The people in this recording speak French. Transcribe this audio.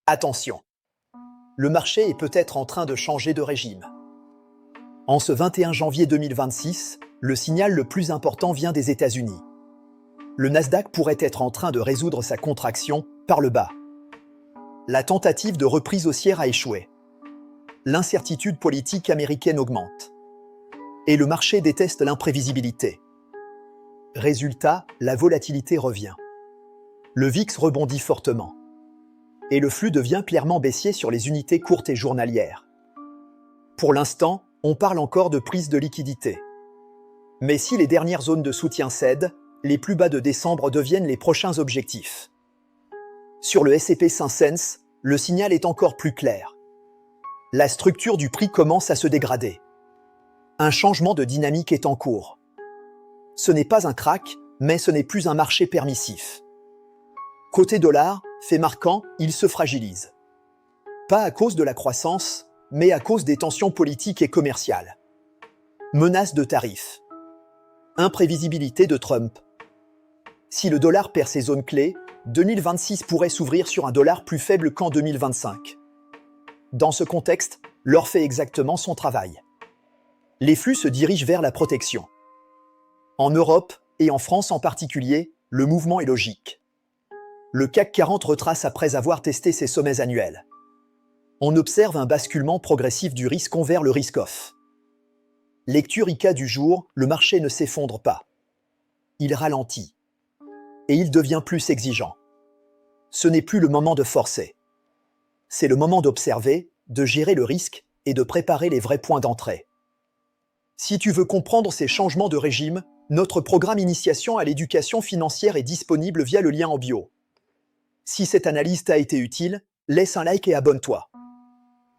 Attention, le marché est peut-être en train de changer de régime. En ce 21 janvier 2026, le signal le plus important vient des États-Unis. Le Nasdaq pourrait être en train de résoudre sa contraction par le bas. La tentative de reprise haussière a échoué. L'incertitude politique américaine augmente. Et le marché déteste l'imprévisibilité. Résultat, la volatilité revient. Le VIX rebondit fortement. Et le flux devient clairement baissier sur les unités courtes et journalières. Pour l'instant, on parle encore de prise de liquidité. Mais si les dernières zones de soutien cèdent, les plus bas de décembre deviennent les prochains objectifs. Sur le S&P 500, le signal est encore plus clair. La structure du prix commence à se dégrader. Un changement de dynamique est en cours. Ce n'est pas un crack, mais ce n'est plus un marché permissif. Côté dollar, fait marquant, il se fragilise. Pas à cause de la croissance, mais à cause des tensions politiques et commerciales. Menaces de tarifs. Imprévisibilité de Trump. Si le dollar perd ses zones clés, 2026 pourrait s'ouvrir sur un dollar plus faible qu'en 2025. Dans ce contexte, l'or fait exactement son travail. Les flux se dirigent vers la protection. En Europe, et en France en particulier, le mouvement est logique. Le CAC 40 retrace après avoir testé ses sommets annuels. On observe un basculement progressif du risque vers le risk-off. Lecture ICA du jour, le marché ne s'effondre pas. Il ralentit. Et il devient plus exigeant. Ce n'est plus le moment de forcer. C'est le moment d'observer, de gérer le risque et de préparer les vrais points d'entrée. Si tu veux comprendre ces changements de régime, notre programme Initiation à l'éducation financière est disponible via le lien en bio. Si cette analyse t'a été utile, laisse un like et abonne-toi.